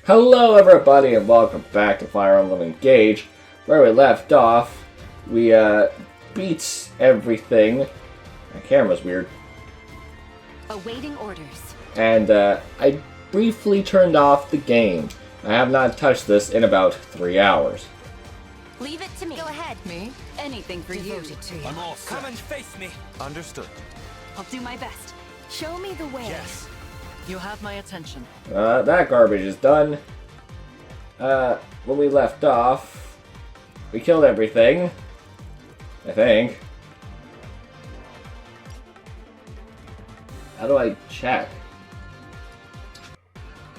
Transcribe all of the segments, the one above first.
Hello everybody and welcome back to Fire Emblem Engage. Where we left off, we beat everything. My camera's weird. Awaiting orders. And I briefly turned off the game. I have not touched this in about 3 hours. Leave it to me. Go ahead. Me? Anything for Devoted to you. I'm all set. Come and face me. Understood. I'll do my best. Show me the way. Yes. You have my attention. That garbage is done. When we left off, we killed everything. I think. How do I check?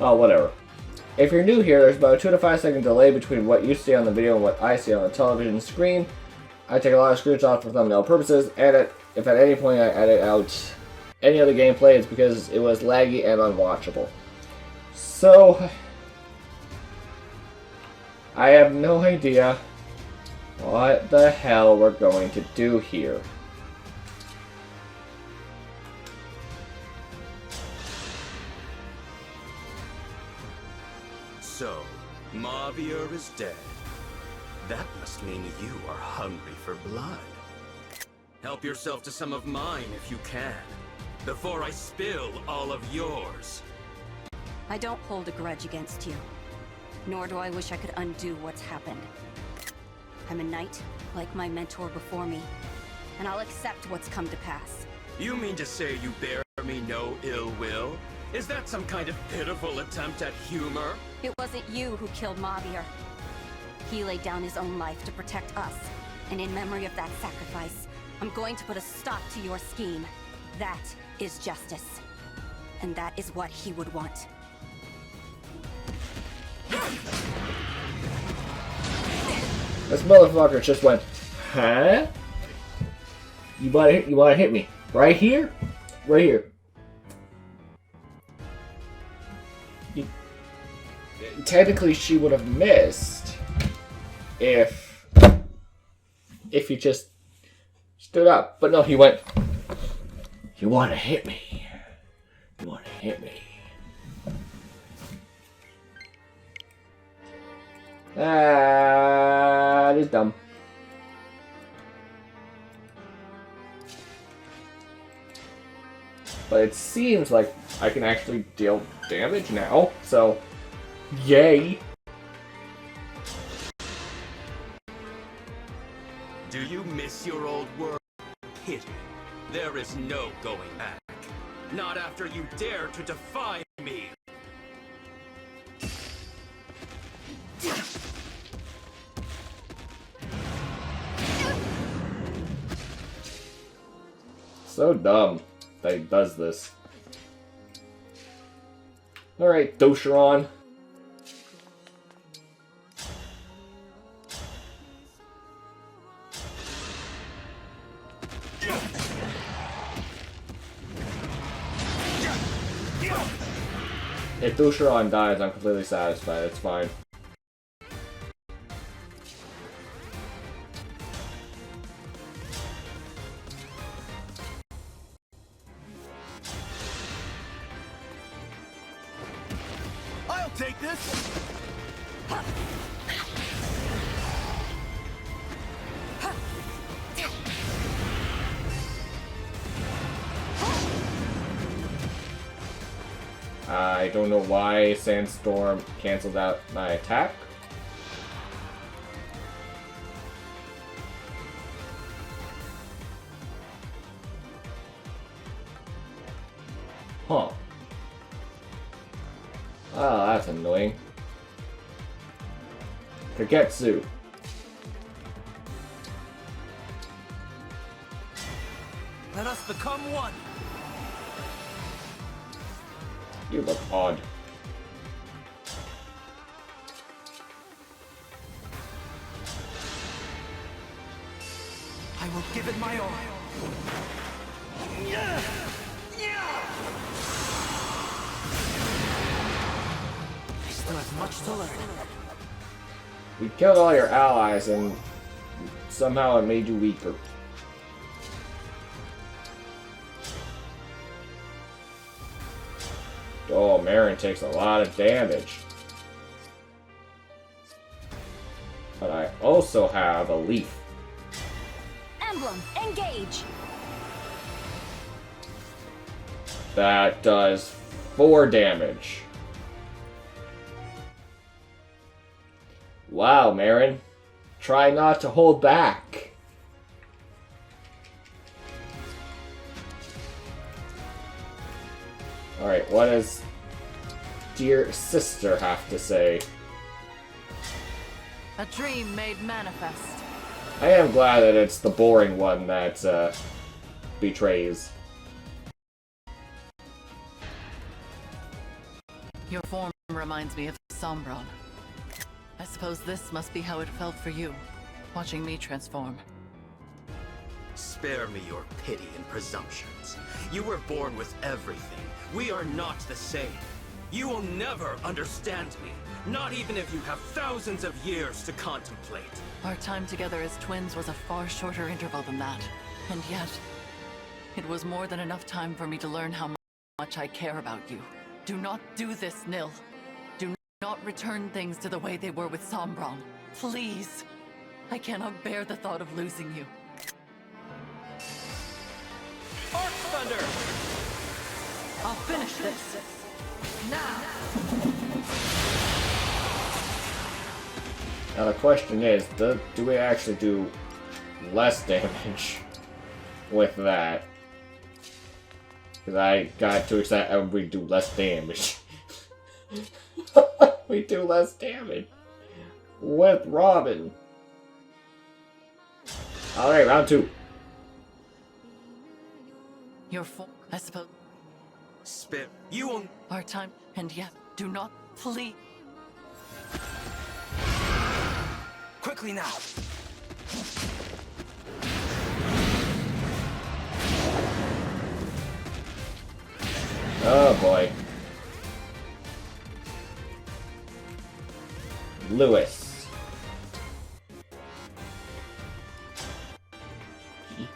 Oh, whatever. If you're new here, there's about a 2 to 5 second delay between what you see on the video and what I see on the television screen. I take a lot of screenshots for thumbnail purposes, and if at any point I edit out any other gameplay, it's because it was laggy and unwatchable. So, I have no idea what the hell we're going to do here. So, Mavier is dead. That must mean you are hungry for blood. Help yourself to some of mine if you can, before I spill all of yours. I don't hold a grudge against you. Nor do I wish I could undo what's happened. I'm a knight, like my mentor before me, and I'll accept what's come to pass. You mean to say you bear me no ill will? Is that some kind of pitiful attempt at humor? It wasn't you who killed Mavier. He laid down his own life to protect us, and in memory of that sacrifice, I'm going to put a stop to your scheme. That is justice. And that is what he would want. This motherfucker just went, huh? You wanna hit me? Right here? Right here. Technically, she would have missed if he just stood up. But no, he went, you wanna hit me? You wanna hit me? That is dumb. But it seems like I can actually deal damage now, so yay. Do you miss your old world? Pity. There is no going back. Not after you dare to defy me. So dumb that he does this. Alright, Dosharon. If Dosharon dies, I'm completely satisfied. It's fine. I'll take this. I don't know why Sandstorm canceled out my attack. Huh. Oh, that's annoying. Kagetsu. Let us become one. You look odd. I will give it my all. I still have much to learn. We killed all your allies and somehow it made you weaker. Oh, Marin takes a lot of damage. But I also have a leaf. Emblem, engage! That does 4 damage. Wow, Marin. Try not to hold back. Alright, what does dear sister have to say? A dream made manifest. I am glad that it's the boring one that betrays. Your form reminds me of Sombron. I suppose this must be how it felt for you, watching me transform. Spare me your pity and presumptions. You were born with everything. We are not the same. You will never understand me, not even if you have thousands of years to contemplate. Our time together as twins was a far shorter interval than that. And yet, it was more than enough time for me to learn how much I care about you. Do not do this, Nil. Do not return things to the way they were with Sombron. Please. I cannot bear the thought of losing you. Arc Thunder! I'll finish this. Now! Now the question is, do we actually do less damage with that? Because I got too excited and we do less damage. We do less damage with Robin. Alright, round 2. Your form, I suppose. Spare you will. Our time, and yet, do not flee. Quickly now! Oh boy. Lewis.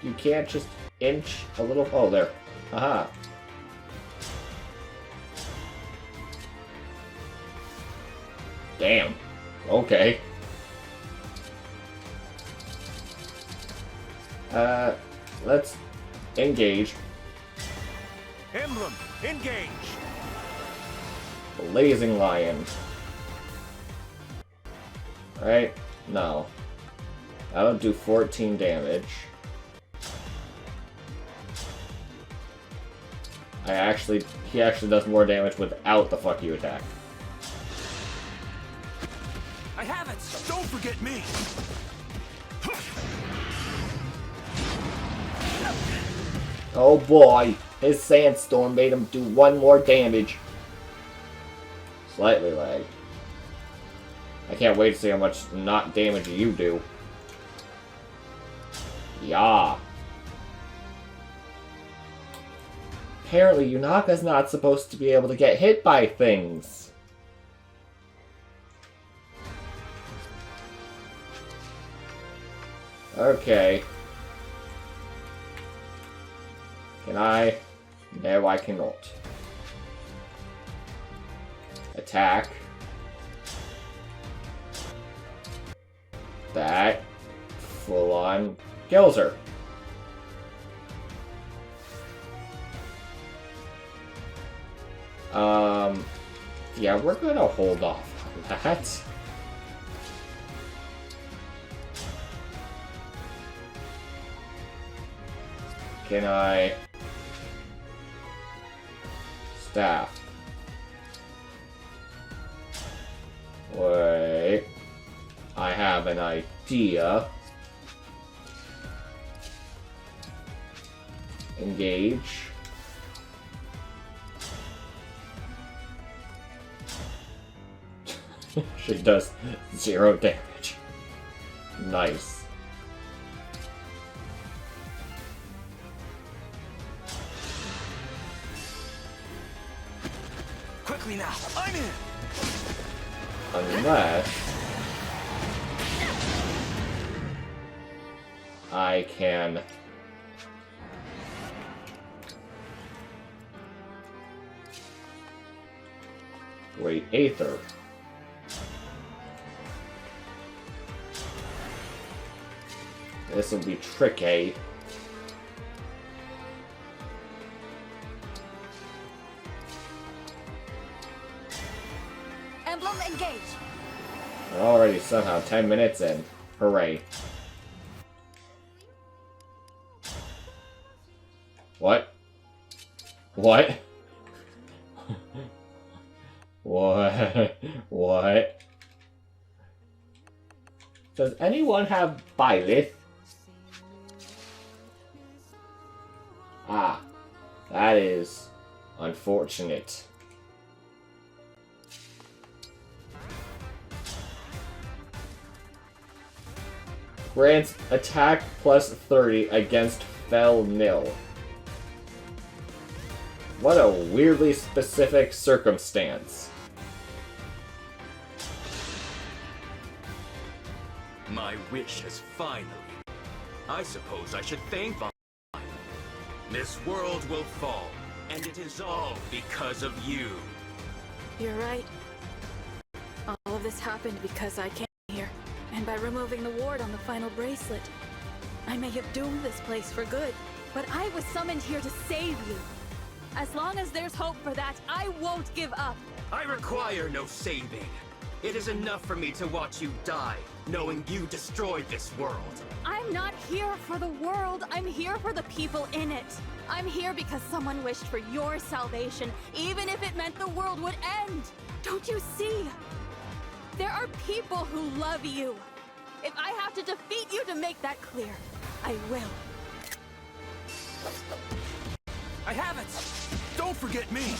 You can't just inch a little. Oh, there. Haha. Damn. Okay. Let's engage. Emblem, engage! Blazing Lion. Right? No. That'll do 14 damage. He actually does more damage without the fuck you attack. I have it! Don't forget me! Oh boy, his sandstorm made him do 1 more damage. Slightly lag. I can't wait to see how much not damage you do. Yeah. Apparently, Yunaka's not supposed to be able to get hit by things. Okay. Can I? No, I cannot. Attack. That full on kills her. Yeah, we're gonna hold off on that. Can I? Staff. Wait. I have an idea. Engage. She does 0 damage. Nice. Quickly now! I'm in! Unless I can wait, Aether. this will be tricky. Emblem, engage! We're already somehow 10 minutes in. Hooray. What? What? What? What? Does anyone have Byleth? Ah, that is unfortunate. Grants attack plus 30 against Fell Nil. What a weirdly specific circumstance. My wish has finally. I suppose I should thank Vine. This world will fall, and it is all because of you. You're right. All of this happened because I came here, and by removing the ward on the final bracelet. I may have doomed this place for good, but I was summoned here to save you. As long as there's hope for that, I won't give up. I require no saving. It is enough for me to watch you die, knowing you destroyed this world. I'm not here for the world, I'm here for the people in it. I'm here because someone wished for your salvation, even if it meant the world would end. Don't you see? There are people who love you. If I have to defeat you to make that clear, I will. I have it! Don't forget me!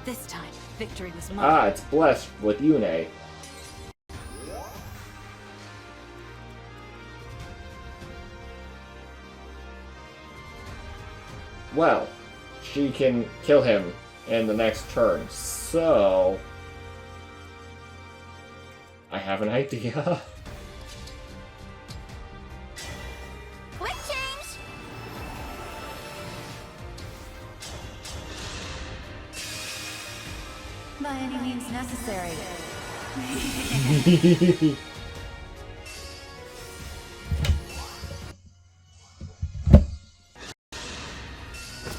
This time, victory was mine. Ah, it's blessed with Yune. Well, she can kill him in the next turn, so... I have an idea. Quick change! By any means necessary.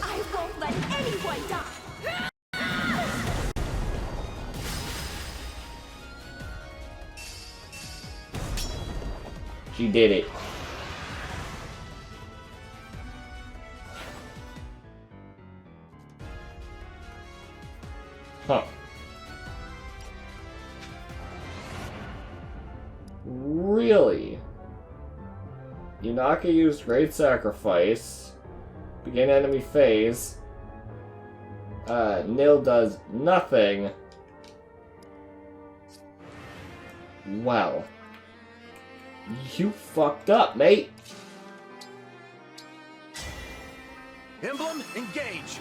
I won't let anyone die! She did it. Huh. Really? Yunaka used Great Sacrifice. Begin enemy phase. Nil does nothing. Well. You fucked up, mate. Emblem, engage!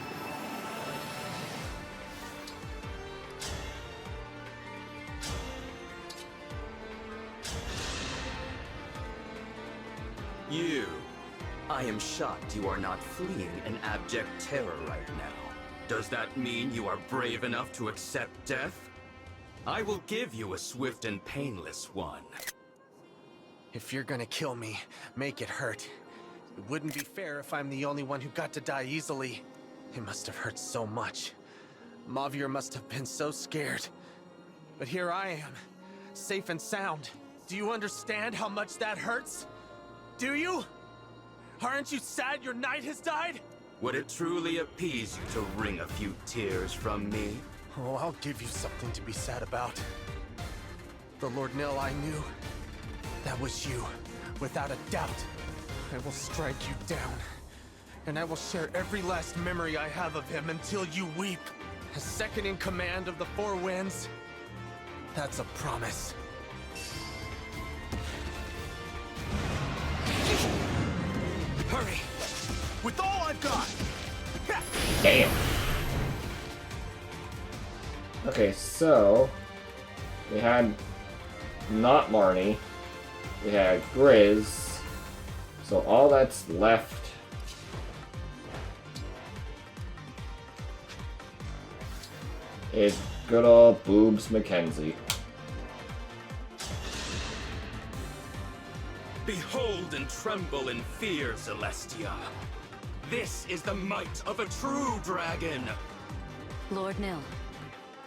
You. I am shocked you are not fleeing in abject terror right now. Does that mean you are brave enough to accept death? I will give you a swift and painless one. If you're gonna kill me, make it hurt. It wouldn't be fair if I'm the only one who got to die easily. It must have hurt so much. Mavier must have been so scared. But here I am, safe and sound. Do you understand how much that hurts? Do you? Aren't you sad your knight has died? Would it truly appease you to wring a few tears from me? Oh, I'll give you something to be sad about. The Lord Nil I knew. That was you, without a doubt. I will strike you down, and I will share every last memory I have of him until you weep. As second in command of the Four Winds, that's a promise. Hurry! With all I've got! Damn. Okay, so we had not Marnie. We had Grizz. So all that's left is good old Boobs Mackenzie. Behold and tremble in fear, Celestia. This is the might of a true dragon! Lord Nil,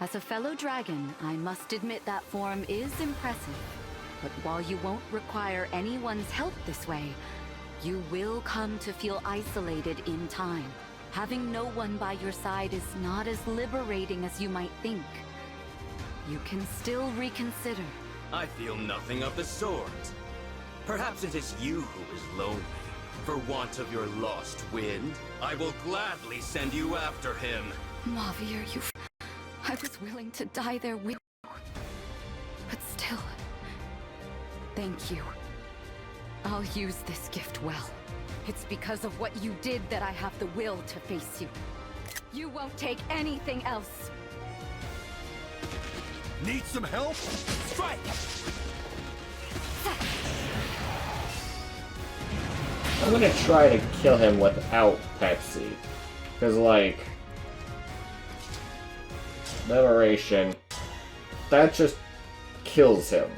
as a fellow dragon, I must admit that form is impressive. But while you won't require anyone's help this way, you will come to feel isolated in time. Having no one by your side is not as liberating as you might think. You can still reconsider. I feel nothing of the sort. Perhaps it is you who is lonely. For want of your lost wind, I will gladly send you after him. Mavier, I was willing to die there with you. But still, thank you. I'll use this gift well. It's because of what you did that I have the will to face you. You won't take anything else. Need some help? Strike! I'm gonna try to kill him without Pepsi. Because, like... Liberation... That just kills him.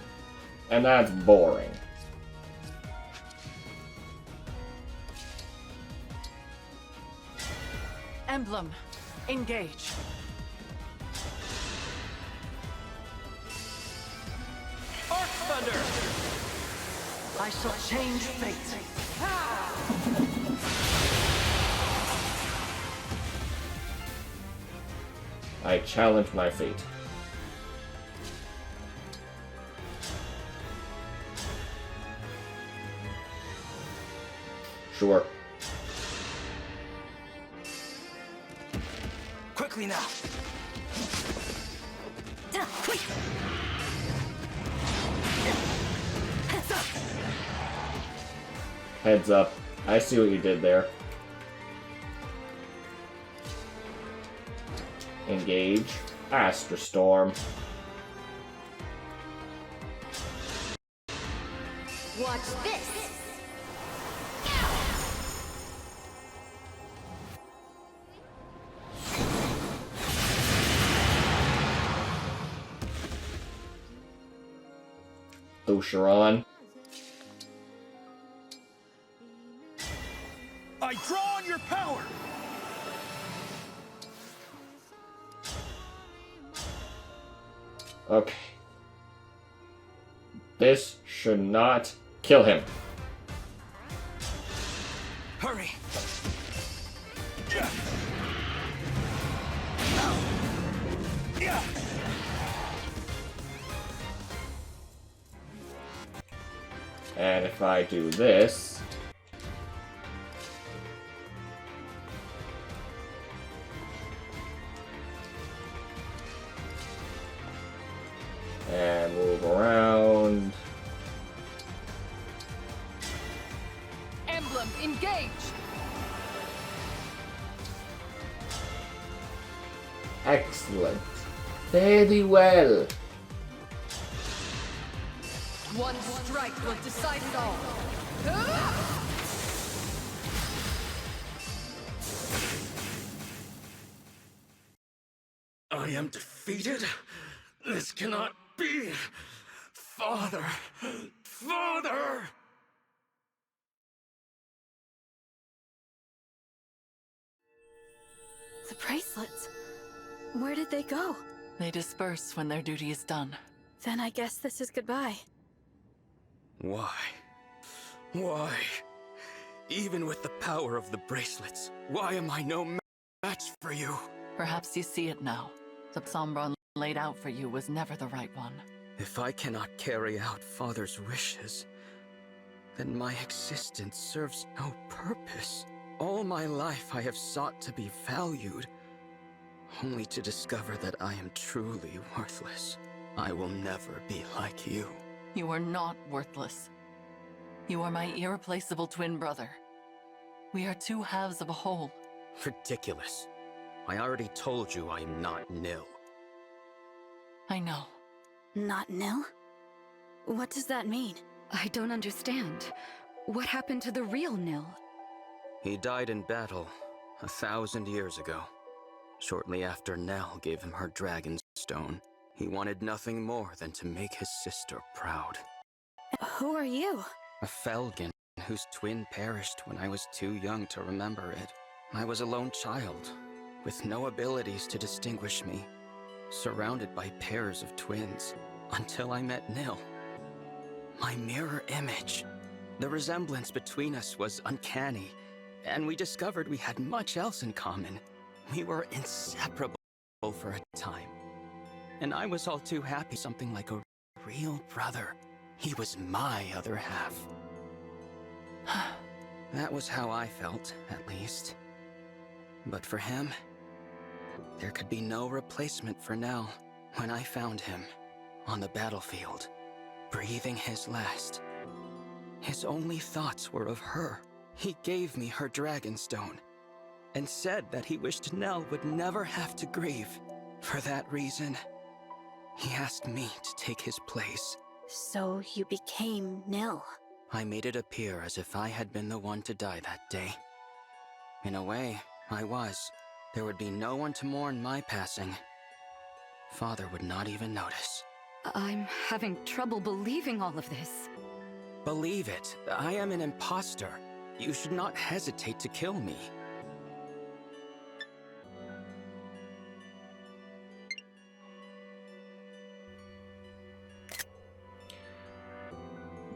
And that's boring. Emblem, engage. Arc Thunder! I shall change fate. I challenge my fate. Sure. Quickly now! Heads up. I see what you did there. Engage. Astra Storm. Watch this! Osharon. I draw on your power! Okay. This should not kill him. Hurry! And if I do this... and move around... Emblem, engage! Excellent. Very well. One strike will decide it all. I am defeated? This cannot be! Father! Father! The bracelets. Where did they go? They disperse when their duty is done. Then I guess this is goodbye. Why? Why? Even with the power of the bracelets, why am I no match for you? Perhaps you see it now. The Sombron laid out for you was never the right one. If I cannot carry out Father's wishes, then my existence serves no purpose. All my life I have sought to be valued, only to discover that I am truly worthless. I will never be like you. You are not worthless. You are my irreplaceable twin brother. We are two halves of a whole. Ridiculous. I already told you I am not Nil. I know. Not Nil? What does that mean? I don't understand. What happened to the real Nil? He died in battle 1,000 years ago. Shortly after Nell gave him her dragon stone, he wanted nothing more than to make his sister proud. Who are you? A Felgen whose twin perished when I was too young to remember it. I was a lone child, with no abilities to distinguish me, surrounded by pairs of twins, until I met Nil. My mirror image. The resemblance between us was uncanny, and we discovered we had much else in common. We were inseparable for a time, and I was all too happy something like a real brother. He was my other half. That was how I felt, at least. But for him, there could be no replacement for Nell. When I found him, on the battlefield, breathing his last, his only thoughts were of her. He gave me her Dragonstone, and said that he wished Nell would never have to grieve. For that reason, he asked me to take his place. So you became Nil. I made it appear as if I had been the one to die that day. In a way, I was. There would be no one to mourn my passing. Father would not even notice. I'm having trouble believing all of this. Believe it, I am an imposter. You should not hesitate to kill me.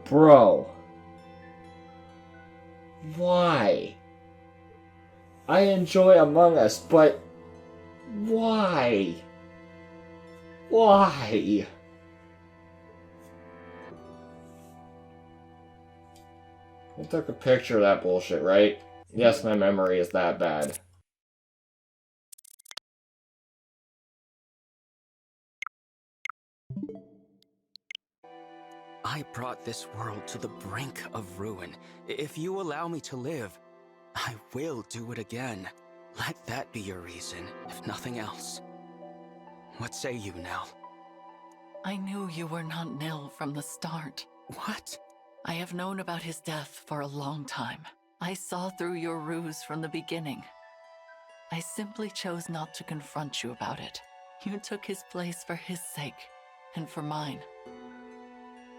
Bro. Why? I enjoy Among Us, but why? Why? I took a picture of that bullshit, right? Yes, my memory is that bad. I brought this world to the brink of ruin. If you allow me to live, I will do it again. Let that be your reason, if nothing else. What say you, Nell? I knew you were not Nil from the start. What? I have known about his death for a long time. I saw through your ruse from the beginning. I simply chose not to confront you about it. You took his place for his sake, and for mine.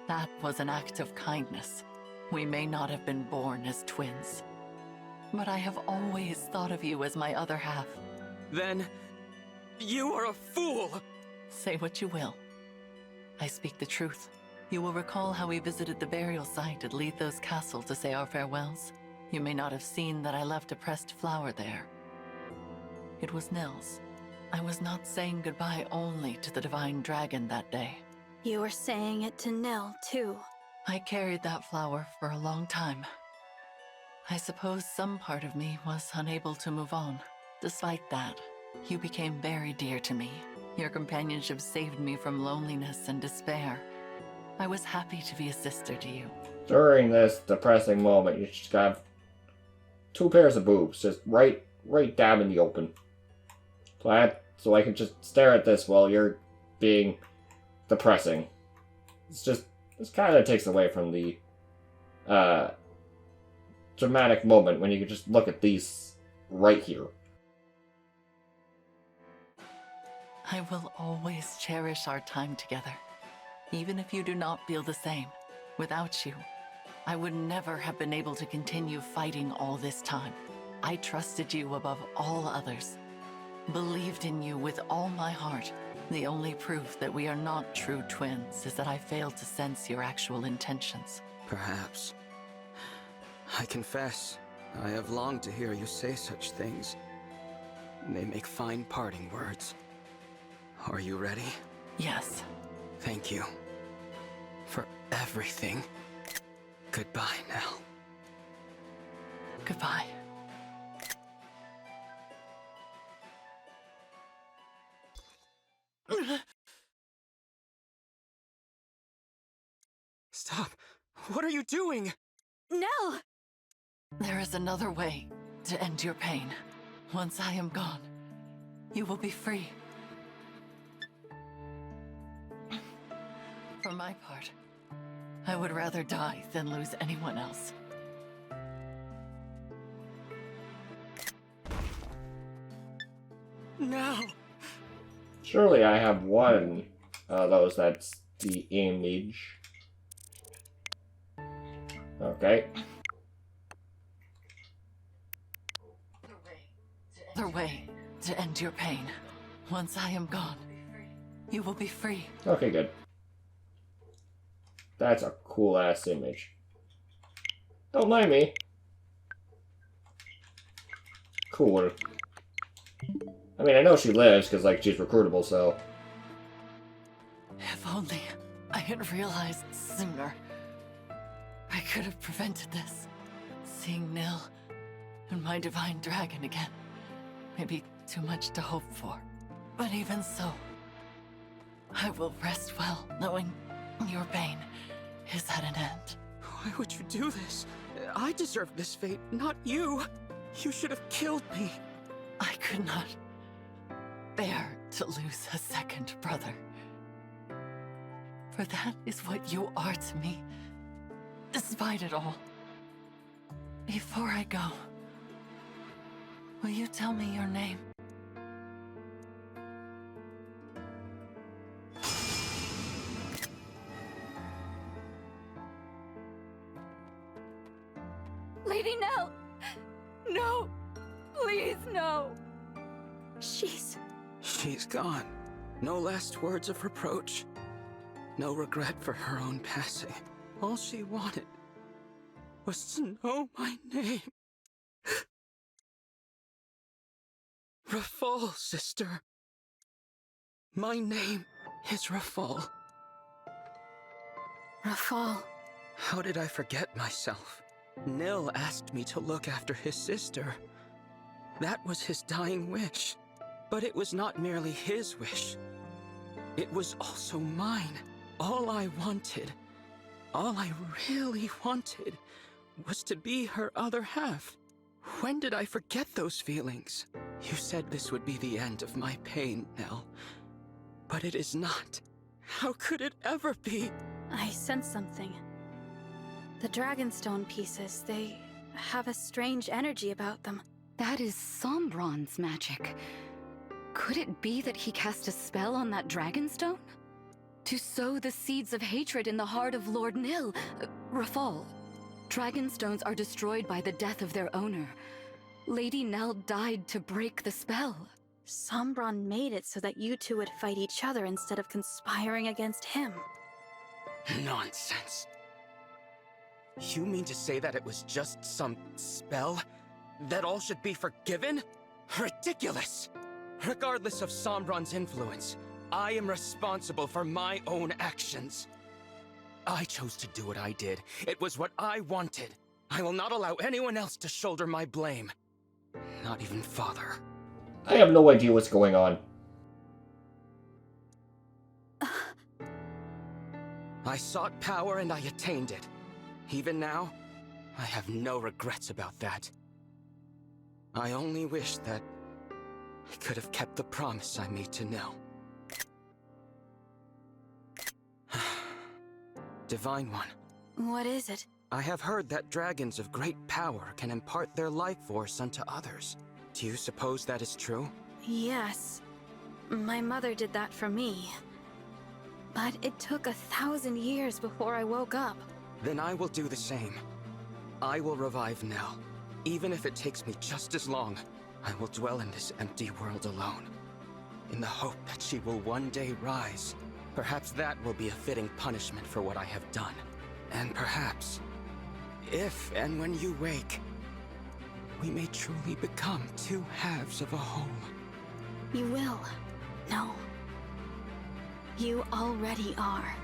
That was an act of kindness. We may not have been born as twins, but I have always thought of you as my other half. Then, you are a fool! Say what you will. I speak the truth. You will recall how we visited the burial site at Lethos Castle to say our farewells. You may not have seen that I left a pressed flower there. It was Nil's. I was not saying goodbye only to the divine dragon that day. You were saying it to Nil, too. I carried that flower for a long time. I suppose some part of me was unable to move on. Despite that, you became very dear to me. Your companionship saved me from loneliness and despair. I was happy to be a sister to you. During this depressing moment, you just got two pairs of boobs, just right dab in the open. So I can just stare at this while you're being depressing. This kind of takes away from the dramatic moment when you can just look at these right here. I will always cherish our time together, even if you do not feel the same. Without you, I would never have been able to continue fighting all this time. I trusted you above all others, believed in you with all my heart. The only proof that we are not true twins is that I failed to sense your actual intentions. Perhaps. I confess, I have longed to hear you say such things. They make fine parting words. Are you ready? Yes. Thank you. For everything. Goodbye, Nell. Goodbye. Stop! What are you doing? Nil! There is another way to end your pain. Once I am gone, you will be free. For my part, I would rather die than lose anyone else. No! Surely I have one of those that's the image. Okay. Other way to end your pain. Once I am gone, you will be free. Okay, good. That's a cool-ass image. Don't mind me. Cool. I mean, I know she lives, because, like, she's recruitable, so... If only I had realized sooner. I could have prevented this. Seeing Nil and my divine dragon again. Maybe too much to hope for. But even so, I will rest well knowing your pain is at an end. Why would you do this? I deserve this fate, not you. You should have killed me. I could not bear to lose a second brother. For that is what you are to me, despite it all. Before I go, will you tell me your name? Lady Nell! No! Please, no! She's gone. No last words of reproach. No regret for her own passing. All she wanted was to know my name. Rafal, sister. My name is Rafal. Rafal. How did I forget myself? Nil asked me to look after his sister. That was his dying wish. But it was not merely his wish. It was also mine. All I wanted, all I really wanted, was to be her other half. When did I forget those feelings? You said this would be the end of my pain, Nell. But it is not. How could it ever be? I sense something. The Dragonstone pieces, they have a strange energy about them. That is Sombron's magic. Could it be that he cast a spell on that Dragonstone? To sow the seeds of hatred in the heart of Lord Nil, Rafal. Dragonstones are destroyed by the death of their owner. Lady Nell died to break the spell. Sombron made it so that you two would fight each other instead of conspiring against him. Nonsense. You mean to say that it was just some spell? That all should be forgiven? Ridiculous! Regardless of Sombron's influence, I am responsible for my own actions. I chose to do what I did. It was what I wanted. I will not allow anyone else to shoulder my blame. Not even Father. I have no idea what's going on. I sought power and I attained it. Even now, I have no regrets about that. I only wish that I could have kept the promise I made to Nil. Divine One. What is it? I have heard that dragons of great power can impart their life force unto others. Do you suppose that is true? Yes. My mother did that for me. But it took 1,000 years before I woke up. Then I will do the same. I will revive Nell. Even if it takes me just as long, I will dwell in this empty world alone. In the hope that she will one day rise. Perhaps that will be a fitting punishment for what I have done. And perhaps, if and when you wake, we may truly become two halves of a whole. You will. No. You already are.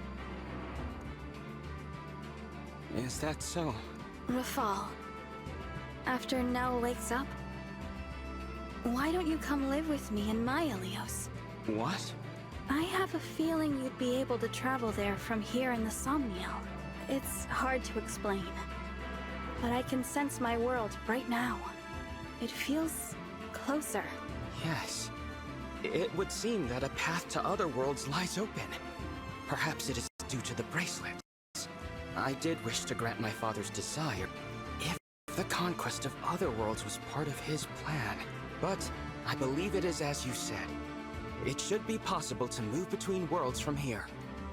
Is that so? Rafal, after Nell wakes up, why don't you come live with me in my Ilios? What? I have a feeling you'd be able to travel there from here in the Somniel. It's hard to explain, but I can sense my world right now. It feels closer. Yes. It would seem that a path to other worlds lies open. Perhaps it is due to the bracelet. I did wish to grant my father's desire, if the conquest of other worlds was part of his plan. But I believe it is as you said. It should be possible to move between worlds from here.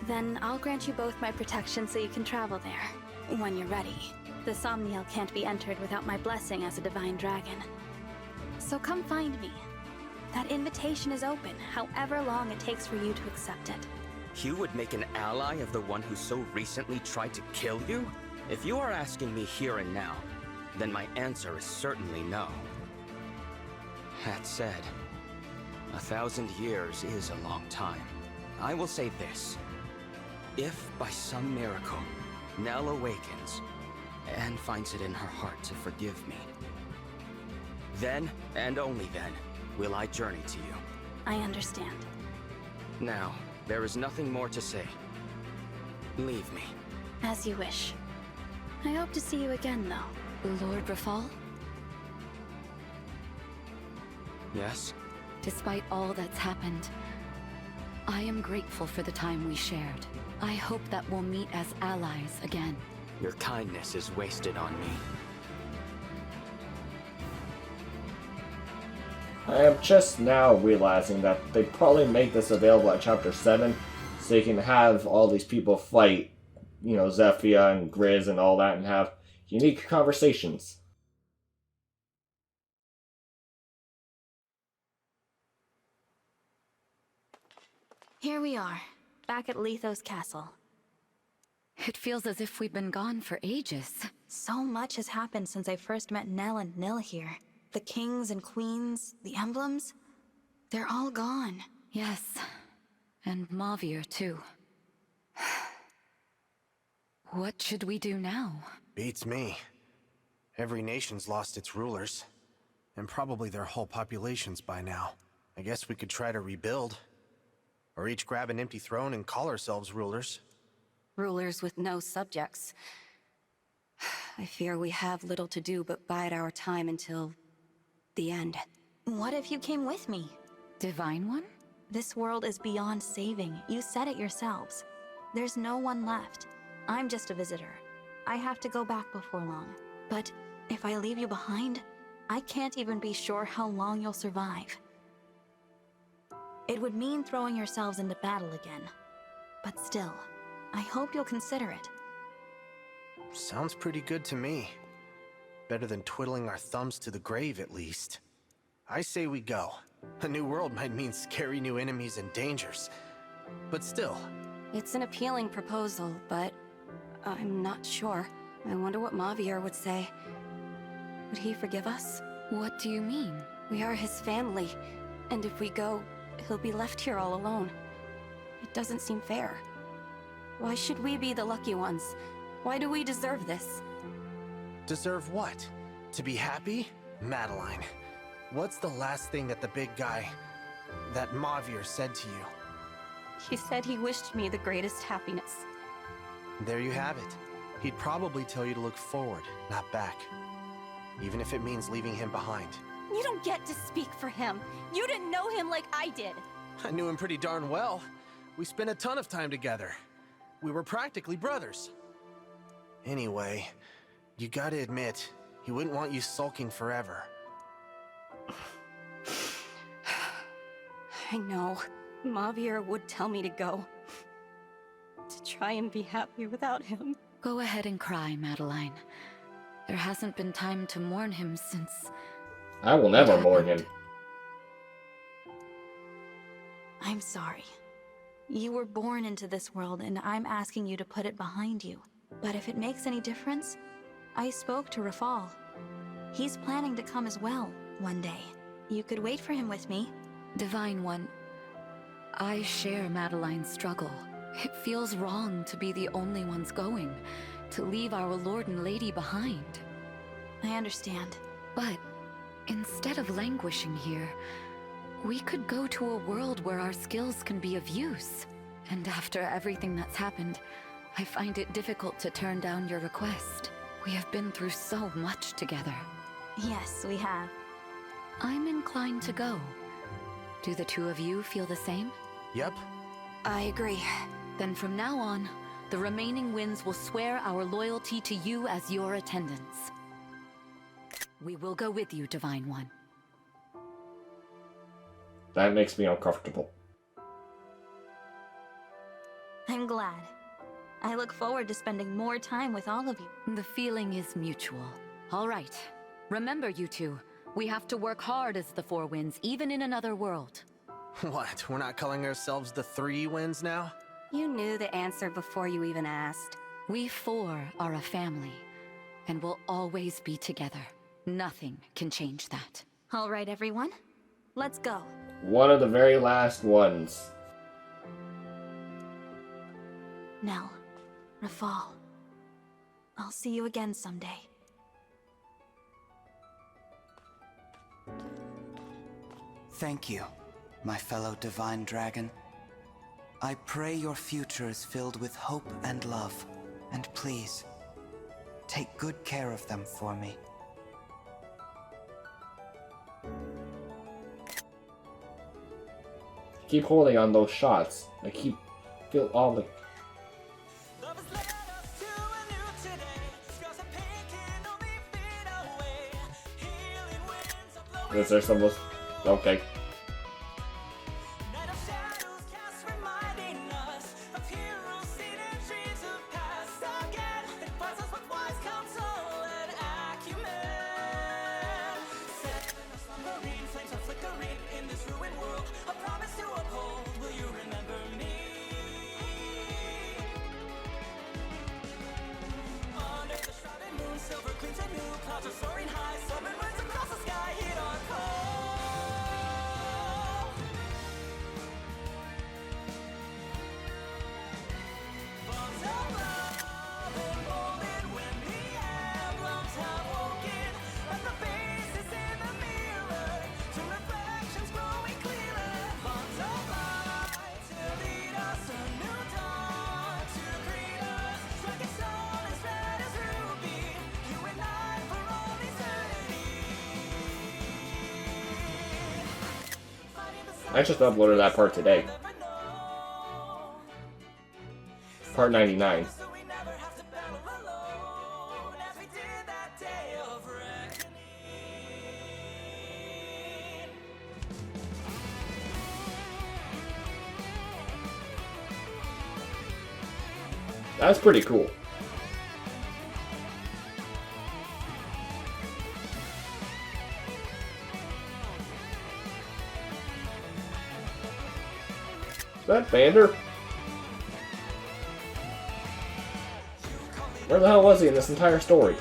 Then I'll grant you both my protection so you can travel there, when you're ready. The Somniel can't be entered without my blessing as a divine dragon. So come find me. That invitation is open, however long it takes for you to accept it. You would make an ally of the one who so recently tried to kill you? If you are asking me here and now, then my answer is certainly no. That said, 1,000 years is a long time. I will say this. If, by some miracle, Nell awakens and finds it in her heart to forgive me, then, and only then, will I journey to you. I understand. Now, there is nothing more to say. Leave me. As you wish. I hope to see you again, though. Lord Rafal? Yes? Despite all that's happened, I am grateful for the time we shared. I hope that we'll meet as allies again. Your kindness is wasted on me. I am just now realizing that they probably make this available at Chapter 7, so you can have all these people fight, you know, Zephyr and Grizz and all that, and have unique conversations. Here we are, back at Lethos Castle. It feels as if we've been gone for ages. So much has happened since I first met Nell and Nil here. The kings and queens, the emblems, they're all gone. Yes, and Mavier too. What should we do now? Beats me. Every nation's lost its rulers. And probably their whole populations by now. I guess we could try to rebuild. Or each grab an empty throne and call ourselves rulers. Rulers with no subjects. I fear we have little to do but bide our time until the end. What if you came with me? Divine One? This world is beyond saving. You said it yourselves. There's no one left. I'm just a visitor. I have to go back before long. But if I leave you behind, I can't even be sure how long you'll survive. It would mean throwing yourselves into battle again. But still, I hope you'll consider it. Sounds pretty good to me. Better than twiddling our thumbs to the grave, at least. I say we go. A new world might mean scary new enemies and dangers. But still. It's an appealing proposal, but I'm not sure. I wonder what Mavier would say. Would he forgive us? What do you mean? We are his family, and if we go, he'll be left here all alone. It doesn't seem fair. Why should we be the lucky ones? Why do we deserve this? Deserve what? To be happy? Madeline, what's the last thing that the big guy, that Mavier, said to you? He said he wished me the greatest happiness. There you have it. He'd probably tell you to look forward, not back. Even if it means leaving him behind. You don't get to speak for him. You didn't know him like I did. I knew him pretty darn well. We spent a ton of time together. We were practically brothers. Anyway, you gotta admit, he wouldn't want you sulking forever. I know. Mavier would tell me to go. To try and be happy without him. Go ahead and cry, Madeline. There hasn't been time to mourn him since... I will never mourn him. I'm sorry. You were born into this world, and I'm asking you to put it behind you. But if it makes any difference, I spoke to Rafal. He's planning to come as well, one day. You could wait for him with me. Divine One, I share Madeline's struggle. It feels wrong to be the only ones going, to leave our Lord and Lady behind. I understand. But instead of languishing here, we could go to a world where our skills can be of use. And after everything that's happened, I find it difficult to turn down your request. We have been through so much together. Yes, we have. I'm inclined to go. Do the two of you feel the same? Yep. I agree. Then from now on, the remaining winds will swear our loyalty to you as your attendants. We will go with you, Divine One. That makes me uncomfortable. I'm glad. I look forward to spending more time with all of you. The feeling is mutual. All right. Remember, you two. We have to work hard as the Four Winds, even in another world. What, we're not calling ourselves the Three Winds now? You knew the answer before you even asked. We four are a family, and will always be together. Nothing can change that. All right, everyone. Let's go. One of the very last ones. Nell, Rafal, I'll see you again someday. Thank you, my fellow divine dragon. I pray your future is filled with hope and love, and please, take good care of them for me. Keep holding on those shots. I keep feel all the. Is there some of okay. I just uploaded that part today. Part 99. That's pretty cool. Is that Vander? Where the hell was he in this entire story?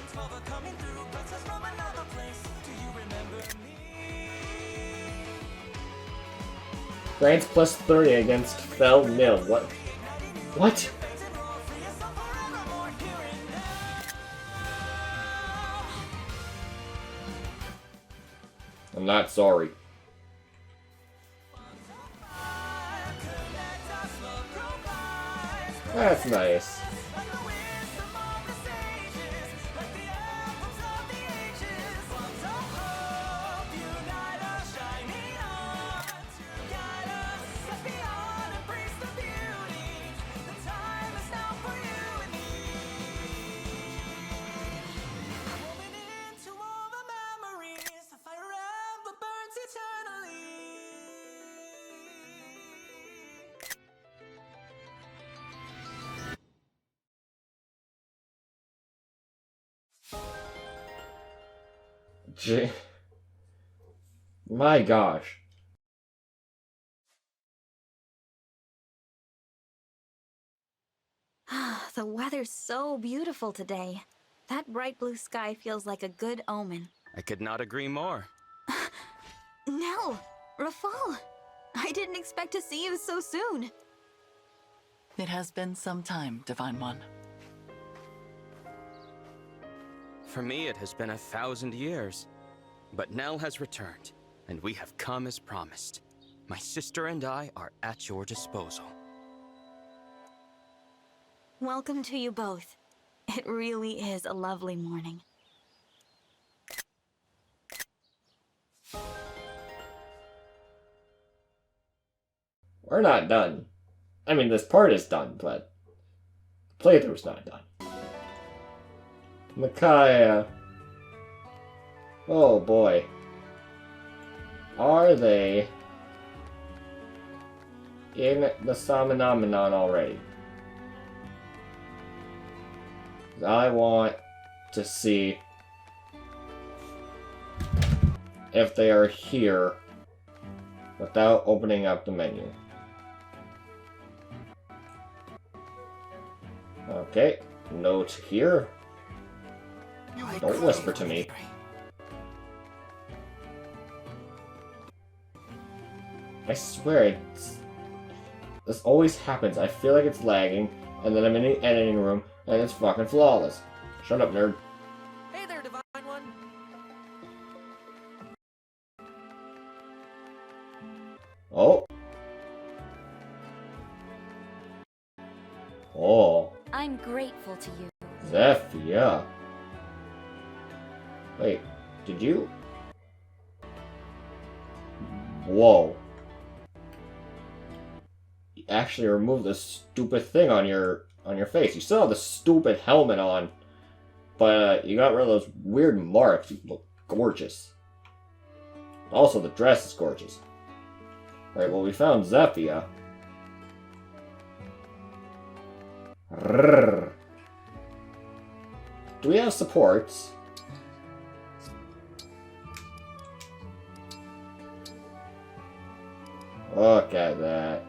Grants plus 30 against Fell Nil. What? What? I'm not sorry. That's nice. My gosh. The weather's so beautiful today. That bright blue sky feels like a good omen. I could not agree more. Nell! Rafal! I didn't expect to see you so soon. It has been some time, Divine One. For me, it has been 1,000 years. But Nell has returned, and we have come as promised. My sister and I are at your disposal. Welcome to you both. It really is a lovely morning. We're not done. I mean, this part is done, but the playthrough's not done. Micaiah. Oh boy. Are they in the Phenomenon already? I want to see if they are here without opening up the menu. Okay, note here. Don't whisper to me. I swear, this always happens. I feel like it's lagging, and then I'm in the editing room, and it's fucking flawless. Shut up, nerd. Hey there, Divine One. Oh. Oh. I'm grateful to you. Zephyr. Wait, did you? Whoa. You actually removed the stupid thing on your face. You still have the stupid helmet on, but you got rid of those weird marks. You look gorgeous. Also, the dress is gorgeous. Alright, well, we found Zephyr. Rrrr. Do we have supports? Look at that.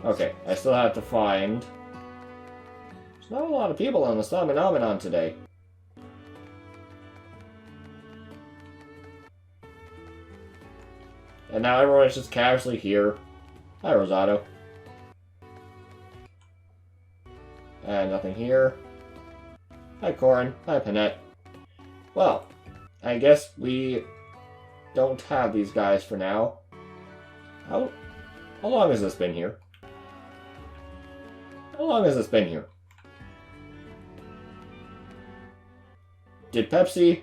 Okay, I still have to find... There's not a lot of people on the phenomenon today. And now everyone's just casually here. Hi, Rosato. And nothing here. Hi, Corin. Hi, Panette. Well, I guess we don't have these guys for now. How long has this been here? How long has this been here? Did Pepsi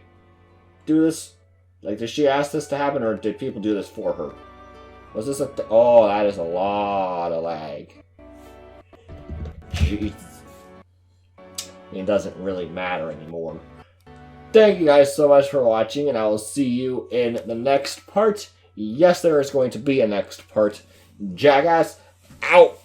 do this? Like, did she ask this to happen, or did people do this for her? Was this a... Oh, that is a lot of lag. Jeez. I mean, it doesn't really matter anymore. Thank you guys so much for watching, and I will see you in the next part. Yes, there is going to be a next part. Jackass, out!